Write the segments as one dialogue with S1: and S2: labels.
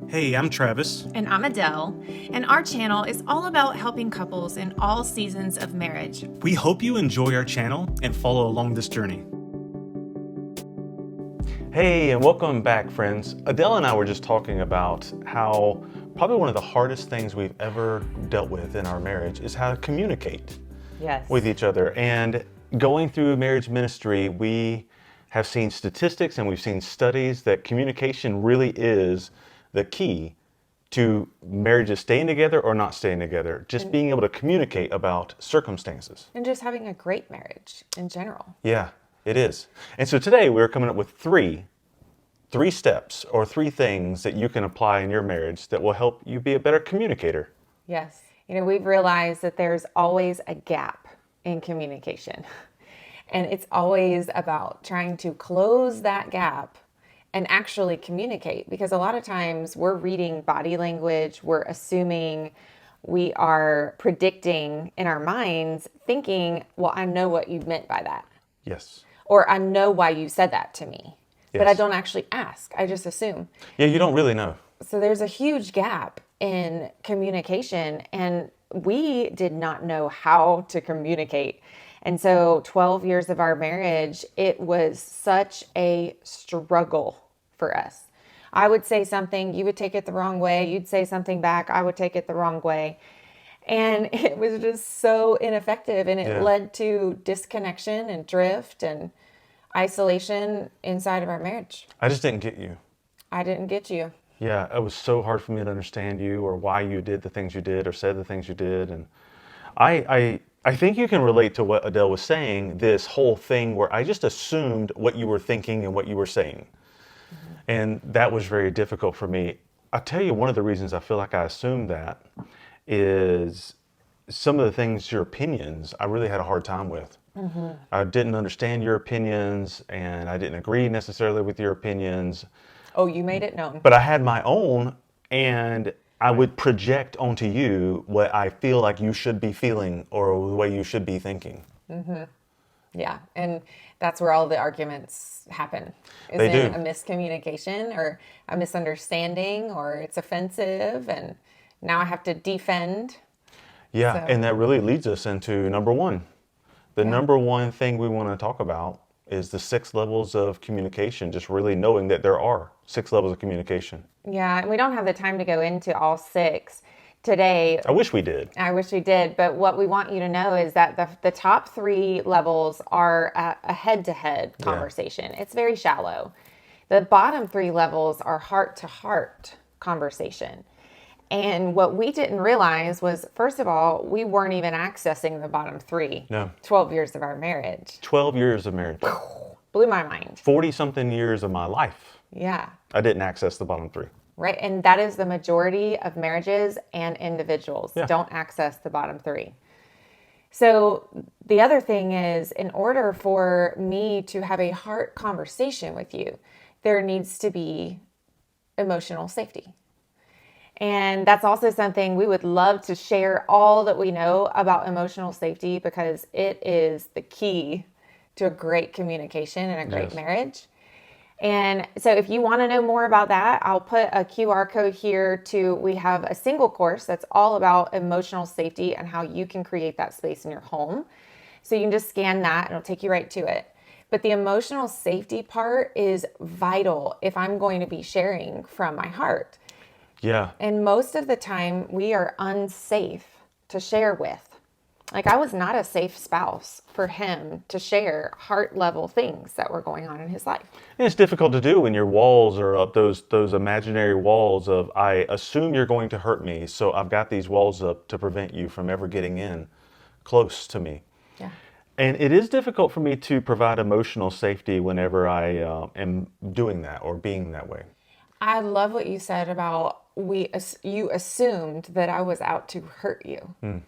S1: Hey, I'm Travis.
S2: And I'm Adele, and our channel is all about helping couples in all seasons of marriage.
S1: We hope you enjoy our channel and follow along this journey.
S3: Hey, and welcome back, friends. Adele and I were just talking about how probably one of the hardest things we've ever dealt with in our marriage is how to communicate with each other. And going through marriage ministry, we have seen statistics and we've seen studies that communication really is the key to marriages staying together or not staying together. Just being able to communicate about circumstances.
S4: And just having a great marriage in general.
S3: Yeah, it is. And so today we're coming up with three steps or three things that you can apply in your marriage that will help you be a better communicator.
S4: Yes. We've realized that there's always a gap in communication. And it's always about trying to close that gap and actually communicate, because a lot of times we're reading body language, we're assuming, we are predicting in our minds, thinking, well, I know what you meant by that.
S3: Yes.
S4: Or I know why you said that to me.
S3: Yes.
S4: But I don't actually ask. I just assume.
S3: Yeah, you don't really know.
S4: So there's a huge gap in communication, and we did not know how to communicate. And so 12 years of our marriage, it was such a struggle for us. I would say something, you would take it the wrong way. You'd say something back, I would take it the wrong way. And it was just so ineffective, and it led to disconnection and drift and isolation inside of our marriage.
S3: I just didn't get you.
S4: I didn't get you.
S3: Yeah, it was so hard for me to understand you or why you did the things you did or said the things you did. And I think you can relate to what Adele was saying, this whole thing where I just assumed what you were thinking and what you were saying. Mm-hmm. And that was very difficult for me. I'll tell you, one of the reasons I feel like I assumed that is some of the things, your opinions, I really had a hard time with. Mm-hmm. I didn't understand your opinions, and I didn't agree necessarily with your opinions.
S4: Oh, you made it known.
S3: But I had my own, and I would project onto you what I feel like you should be feeling or the way you should be thinking.
S4: Mm-hmm. Yeah, and that's where all the arguments happen.
S3: They do.
S4: A miscommunication or a misunderstanding, or it's offensive, and now I have to defend.
S3: Yeah, so. And that really leads us into number one. The number one thing we want to talk about is the 6 levels of communication, just really knowing that there are 6 levels of communication.
S4: Yeah, and we don't have the time to go into all 6 today.
S3: I wish we did.
S4: I wish we did, but what we want you to know is that the top 3 levels are a head-to-head conversation. Yeah. It's very shallow. The bottom 3 levels are heart-to-heart conversation. And what we didn't realize was, first of all, we weren't even accessing the bottom 3.
S3: No.
S4: 12 years of our marriage.
S3: 12 years of marriage.
S4: Blew my mind.
S3: 40-something years of my life.
S4: Yeah.
S3: I didn't access the bottom 3.
S4: Right. And that is the majority of marriages and individuals don't access the bottom 3. So the other thing is, in order for me to have a heart conversation with you, there needs to be emotional safety. And that's also something we would love to share all that we know about emotional safety, because it is the key to a great communication and a great marriage. And so if you want to know more about that, I'll put a QR code here we have a single course that's all about emotional safety and how you can create that space in your home. So you can just scan that and it'll take you right to it. But the emotional safety part is vital if I'm going to be sharing from my heart.
S3: Yeah.
S4: And most of the time we are unsafe to share with. Like, I was not a safe spouse for him to share heart level things that were going on in his life.
S3: And it's difficult to do when your walls are up, those imaginary walls of, I assume you're going to hurt me, so I've got these walls up to prevent you from ever getting in close to me.
S4: Yeah.
S3: And it is difficult for me to provide emotional safety whenever I am doing that or being that way.
S4: I love what you said about you assumed that I was out to hurt you. Mm.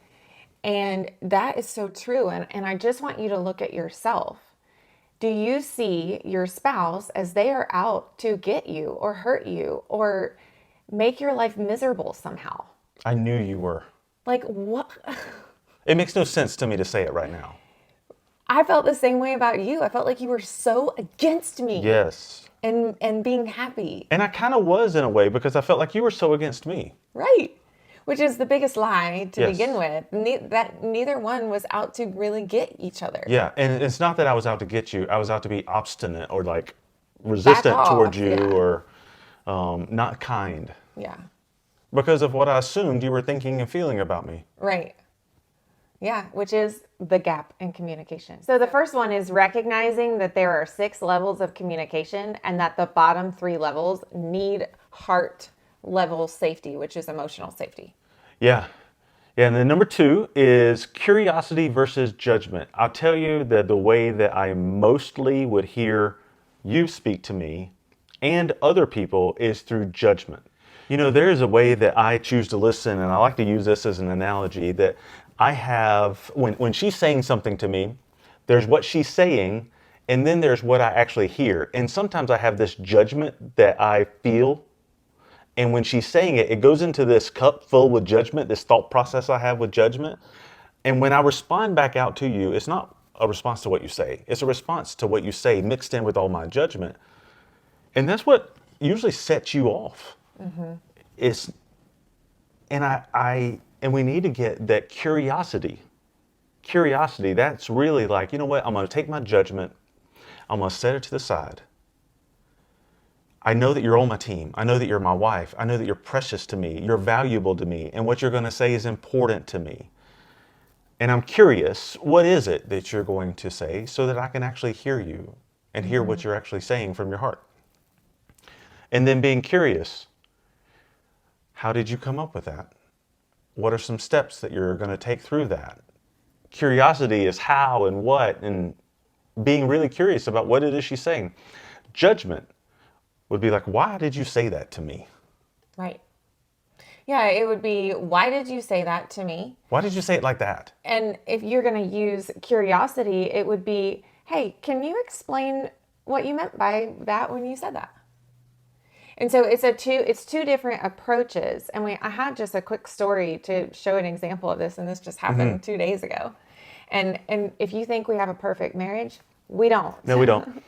S4: And that is so true. And I just want you to look at yourself. Do you see your spouse as they are out to get you or hurt you or make your life miserable somehow?
S3: I knew you were.
S4: Like, what?
S3: It makes no sense to me to say it right now.
S4: I felt the same way about you. I felt like you were so against me.
S3: Yes.
S4: And being happy.
S3: And I kind of was in a way because I felt like you were so against me.
S4: Right. Which is the biggest lie to
S3: Yes.
S4: begin with. That neither one was out to really get each other.
S3: Yeah, and it's not that I was out to get you. I was out to be obstinate or like resistant towards you, or not kind.
S4: Yeah.
S3: Because of what I assumed you were thinking and feeling about me.
S4: Right. Yeah, which is the gap in communication. So the first one is recognizing that there are 6 levels of communication and that the bottom 3 levels need heart level safety, which is emotional safety.
S3: Yeah. Yeah, and then number 2 is curiosity versus judgment. I'll tell you that the way that I mostly would hear you speak to me and other people is through judgment. You know, there is a way that I choose to listen, and I like to use this as an analogy, that I have, when she's saying something to me, there's what she's saying, and then there's what I actually hear. And sometimes I have this judgment that I feel, and when she's saying it, it goes into this cup full with judgment, this thought process I have with judgment. And when I respond back out to you, it's not a response to what you say. It's a response to what you say mixed in with all my judgment. And that's what usually sets you off. Mm-hmm. And we need to get that curiosity. Curiosity, that's really like, you know what? I'm going to take my judgment. I'm going to set it to the side. I know that you're on my team. I know that you're my wife. I know that you're precious to me. You're valuable to me. And what you're going to say is important to me. And I'm curious, what is it that you're going to say so that I can actually hear you and hear what you're actually saying from your heart? And then being curious, how did you come up with that? What are some steps that you're going to take through that? Curiosity is how and what, and being really curious about what it is she's saying. Judgment would be like, why did you say that to me?
S4: Right. Yeah, it would be, why did you say that to me?
S3: Why did you say it like that?
S4: And if you're going to use curiosity, it would be, hey, can you explain what you meant by that when you said that? And so it's two different approaches. And I have just a quick story to show an example of this, and this just happened 2 days ago. And if you think we have a perfect marriage, we don't.
S3: No, we don't.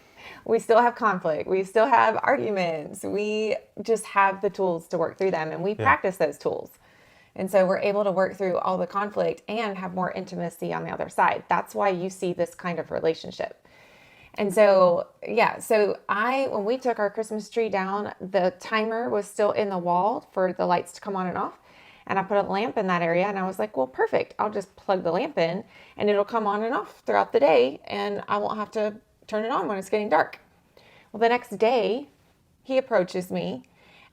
S4: We still have conflict. We still have arguments. We just have the tools to work through them, and we practice those tools. And so we're able to work through all the conflict and have more intimacy on the other side. That's why you see this kind of relationship. And so, when we took our Christmas tree down, the timer was still in the wall for the lights to come on and off. And I put a lamp in that area, and I was like, well, perfect. I'll just plug the lamp in and it'll come on and off throughout the day, and I won't have to turn it on when it's getting dark. Well, the next day he approaches me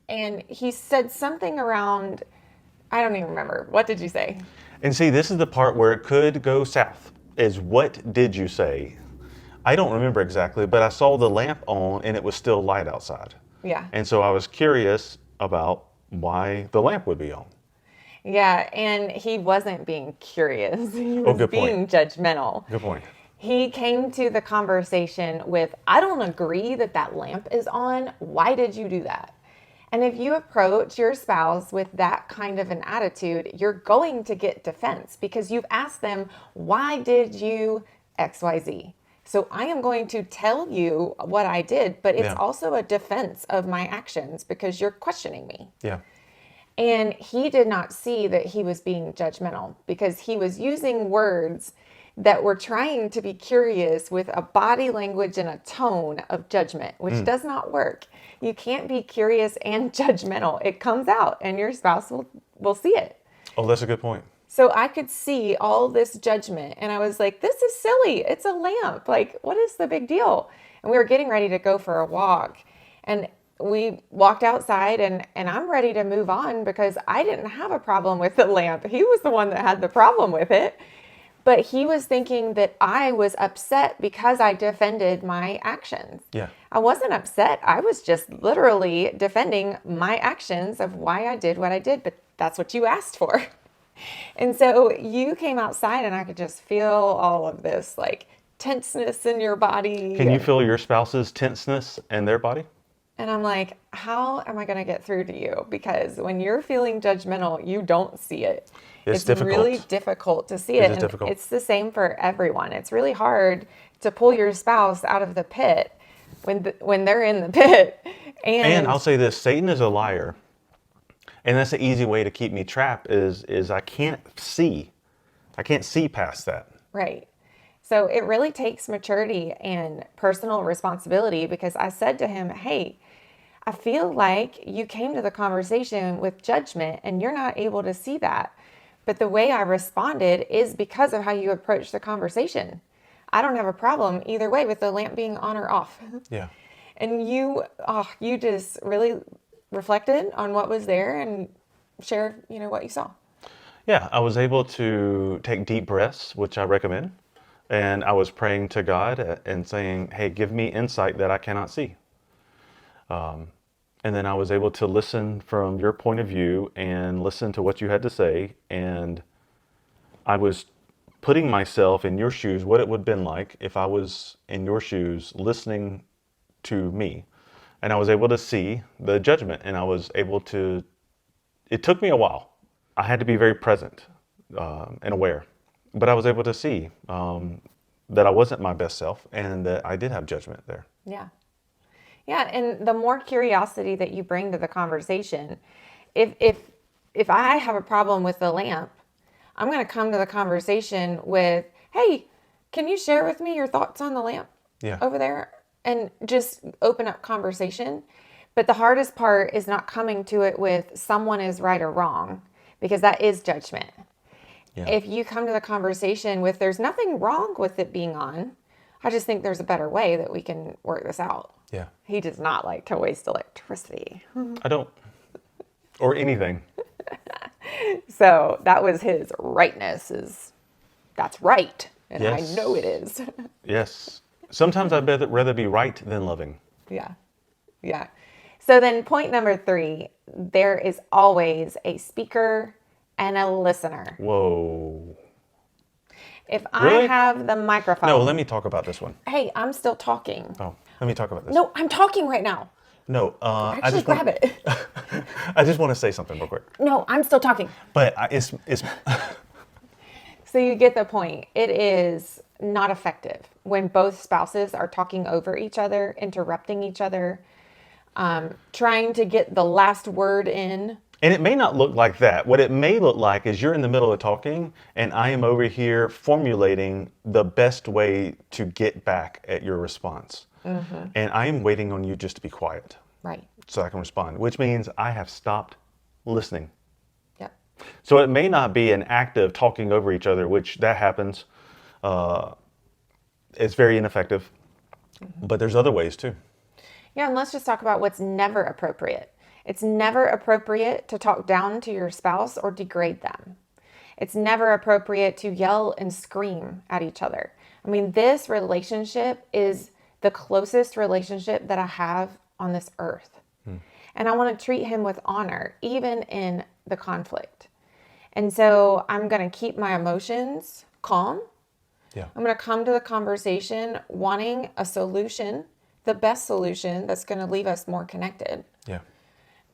S4: and he said something around, I don't even remember. What did you say?
S3: And see, this is the part where it could go south, is what did you say? I don't remember exactly, but I saw the lamp on and it was still light outside.
S4: Yeah.
S3: And so I was curious about why the lamp would be on.
S4: Yeah, and he wasn't being curious. He was
S3: good
S4: being
S3: point.
S4: Judgmental.
S3: Good point.
S4: He came to the conversation with, I don't agree that lamp is on. Why did you do that? And if you approach your spouse with that kind of an attitude, you're going to get defense because you've asked them, why did you XYZ? So I am going to tell you what I did, but it's also a defense of my actions because you're questioning me.
S3: Yeah.
S4: And he did not see that he was being judgmental because he was using words that were trying to be curious with a body language and a tone of judgment, which does not work. You can't be curious and judgmental. It comes out and your spouse will see it.
S3: Oh, that's a good point.
S4: So I could see all this judgment and I was like, this is silly. It's a lamp. Like, what is the big deal? And we were getting ready to go for a walk and we walked outside and I'm ready to move on because I didn't have a problem with the lamp. He was the one that had the problem with it. But he was thinking that I was upset because I defended my actions.
S3: Yeah.
S4: I wasn't upset. I was just literally defending my actions of why I did what I did. But that's what you asked for. And so you came outside and I could just feel all of this like tenseness in your body.
S3: Can you feel your spouse's tenseness in their body?
S4: And I'm like, how am I going to get through to you? Because when you're feeling judgmental, you don't see it.
S3: It's difficult.
S4: Really difficult to see
S3: It
S4: it.
S3: is
S4: And
S3: difficult.
S4: it's the same for everyone. It's really hard to pull your spouse out of the pit when they're in the pit.
S3: And I'll say this, Satan is a liar. And that's the easy way to keep me trapped is I can't see past that.
S4: Right. So it really takes maturity and personal responsibility, because I said to him, hey, I feel like you came to the conversation with judgment and you're not able to see that. But the way I responded is because of how you approach the conversation. I don't have a problem either way with the lamp being on or off.
S3: Yeah.
S4: And you just really reflected on what was there and shared, what you saw.
S3: Yeah, I was able to take deep breaths, which I recommend. And I was praying to God and saying, hey, give me insight that I cannot see. And then I was able to listen from your point of view and listen to what you had to say. And I was putting myself in your shoes, what it would have been like if I was in your shoes listening to me. And I was able to see the judgment, and I was able to, it took me a while. I had to be very present and aware, but I was able to see that I wasn't my best self and that I did have judgment there.
S4: Yeah. Yeah, and the more curiosity that you bring to the conversation, if I have a problem with the lamp, I'm going to come to the conversation with, hey, can you share with me your thoughts on the lamp over there? And just open up conversation. But the hardest part is not coming to it with someone is right or wrong, because that is judgment. Yeah. If you come to the conversation with there's nothing wrong with it being on, I just think there's a better way that we can work this out.
S3: Yeah.
S4: He does not like to waste electricity.
S3: I don't. Or anything.
S4: So that was his rightness, that's right. And
S3: yes.
S4: I know it is.
S3: Yes. Sometimes I'd rather be right than loving.
S4: Yeah. Yeah. So then point number 3, there is always a speaker and a listener.
S3: Whoa.
S4: If
S3: Really?
S4: I have the microphone.
S3: No, let me talk about this one.
S4: Hey, I'm still talking.
S3: Oh, let me talk about this.
S4: No, I'm talking right now.
S3: No,
S4: Actually, grab it.
S3: I just want to say something real quick.
S4: No, I'm still talking.
S3: But it's
S4: So you get the point. It is not effective when both spouses are talking over each other, interrupting each other, trying to get the last word in.
S3: And it may not look like that. What it may look like is you're in the middle of talking and I am over here formulating the best way to get back at your response. Mm-hmm. And I am waiting on you just to be quiet.
S4: Right.
S3: So I can respond, which means I have stopped listening.
S4: Yep.
S3: So it may not be an act of talking over each other, which that happens. It's very ineffective. Mm-hmm. But there's other ways too.
S4: Yeah, and let's just talk about what's never appropriate. It's never appropriate to talk down to your spouse or degrade them. It's never appropriate to yell and scream at each other. I mean, this relationship is the closest relationship that I have on this earth. And I want to treat him with honor, even in the conflict. And so I'm going to keep my emotions calm. Yeah. I'm going to come to the conversation wanting a solution, the best solution that's going to leave us more connected.
S3: Yeah.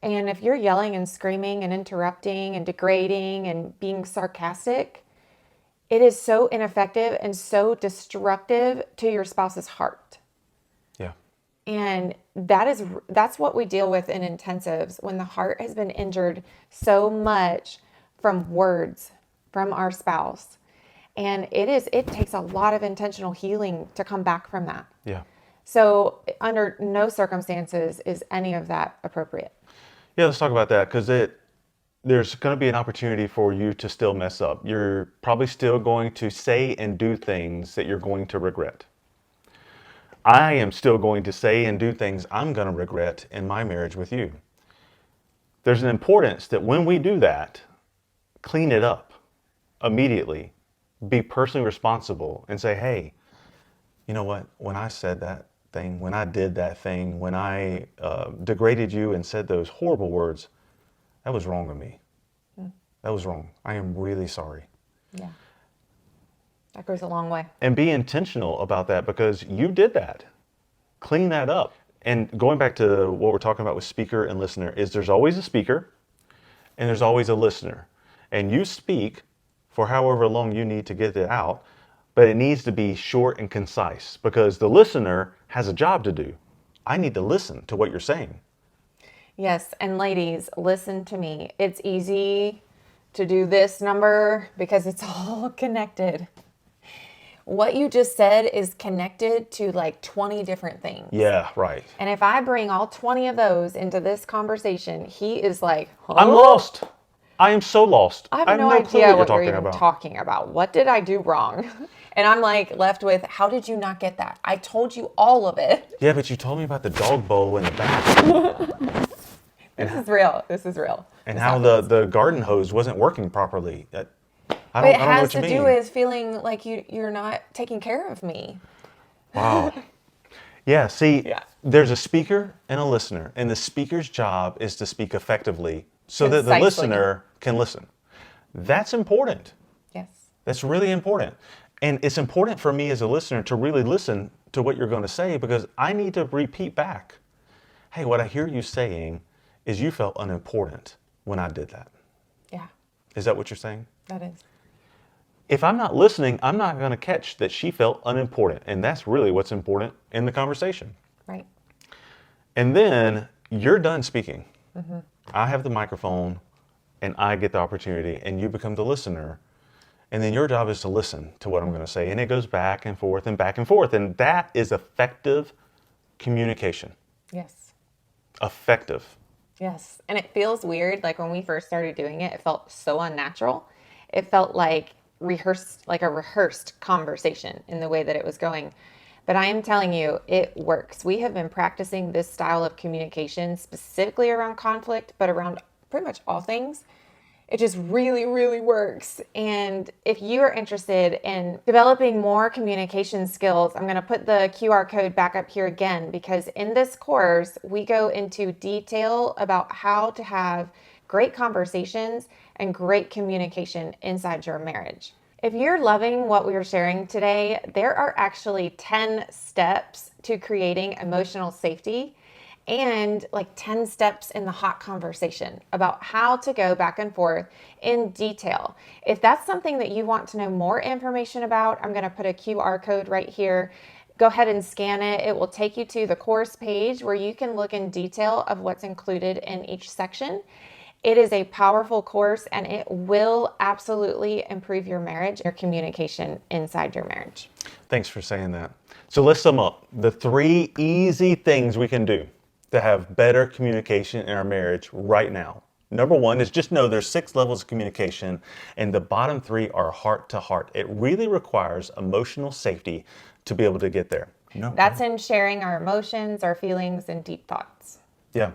S4: And if you're yelling and screaming and interrupting and degrading and being sarcastic, it is so ineffective and so destructive to your spouse's heart.
S3: Yeah.
S4: And that's what we deal with in intensives when the heart has been injured so much from words from our spouse. And it takes a lot of intentional healing to come back from that.
S3: Yeah.
S4: So under no circumstances is any of that appropriate.
S3: Yeah, let's talk about that, because there's going to be an opportunity for you to still mess up. You're probably still going to say and do things that you're going to regret. I am still going to say and do things I'm going to regret in my marriage with you. There's an importance that when we do that, clean it up immediately, be personally responsible, and say, hey, you know what, when I said that thing, when I did that thing, when I degraded you and said those horrible words, that was wrong of me. That was wrong. I am really sorry.
S4: Yeah. That goes a long way.
S3: And be intentional about that, because you did that. Clean that up. and going back to what we're talking about with speaker and listener, is there's always a speaker and there's always a listener. And you speak for however long you need to get it out, but it needs to be short and concise because the listener has a job to do. I need to listen to what you're saying.
S4: Yes, and ladies, listen to me. It's easy to do this number because it's all connected. What you just said is connected to like 20 different things.
S3: Yeah, right.
S4: And if I bring all 20 of those into this conversation, he is like, huh?
S3: I'm lost. I am so lost.
S4: I have no
S3: clue
S4: idea what you're
S3: talking
S4: even
S3: about.
S4: talking about. What did I do wrong? And I'm like left with, how did you not get that? I told you all of it.
S3: Yeah, but you told me about the dog bowl in the back.
S4: This is real. This is real.
S3: And
S4: This
S3: how
S4: happens.
S3: the garden hose wasn't working properly. I
S4: But
S3: don't
S4: it
S3: know
S4: has
S3: what you
S4: to
S3: mean.
S4: do with feeling like you're not taking care of me.
S3: Wow. Yeah, see,
S4: Yeah.
S3: there's a speaker and a listener, and the speaker's job is to speak effectively so that the
S4: Concisely.
S3: listener can listen. That's important.
S4: Yes.
S3: That's really important. And it's important for me as a listener to really listen to what you're going to say because I need to repeat back. Hey, what I hear you saying is you felt unimportant when I did that.
S4: Yeah,
S3: Is that what you're saying?
S4: that is.
S3: If I'm not listening, I'm not going to catch that she felt unimportant. And that's really what's important in the conversation.
S4: Right.
S3: And then you're done speaking. I have the microphone and I get the opportunity and you become the listener. And then your job is to listen to what I'm going to say. And it goes back and forth and back and forth. And that is effective communication.
S4: Yes.
S3: Effective.
S4: Yes. And it feels weird. Like when we first started doing it, it felt so unnatural. It felt like a rehearsed conversation in the way that it was going. But I am telling you, it works. We have been practicing this style of communication specifically around conflict, but around pretty much all things. It just really, really works. And if you are interested in developing more communication skills, I'm going to put the QR code back up here again, because in this course, we go into detail about how to have great conversations and great communication inside your marriage. If you're loving what we are sharing today, there are actually 10 steps to creating emotional safety and like 10 steps in the hot conversation about how to go back and forth in detail. If that's something that you want to know more information about, I'm going to put a QR code right here. Go ahead and scan it. It will take you to the course page where you can look in detail of what's included in each section. It is a powerful course and it will absolutely improve your marriage, your communication inside your marriage.
S3: Thanks for saying that. So let's sum up the 3 easy things we can do to have better communication in our marriage right now. Number 1 is just know there's 6 levels of communication and the bottom 3 are heart to heart. It really requires emotional safety to be able to get there.
S4: That's in sharing our emotions, our feelings, and deep thoughts.
S3: Yeah.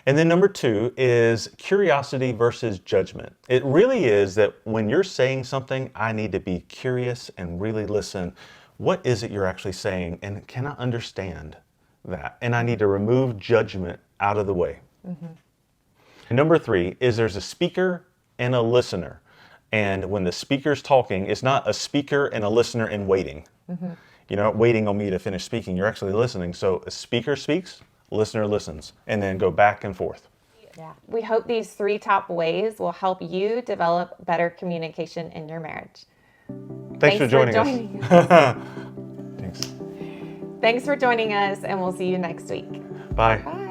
S3: And then number 2 is curiosity versus judgment. It really is that when you're saying something, I need to be curious and really listen. What is it you're actually saying? And can I understand that? And I need to remove judgment out of the way. And number 3 is there's a speaker and a listener. And when the speaker's talking, it's not a speaker and a listener in waiting. You're not waiting on me to finish speaking. You're actually listening. So a speaker speaks, listener listens, and then go back and forth.
S4: Yeah. We hope these 3 top ways will help you develop better communication in your marriage.
S3: Thanks for joining us. Thanks.
S4: Thanks for joining us, and we'll see you next week.
S3: Bye.
S4: Bye.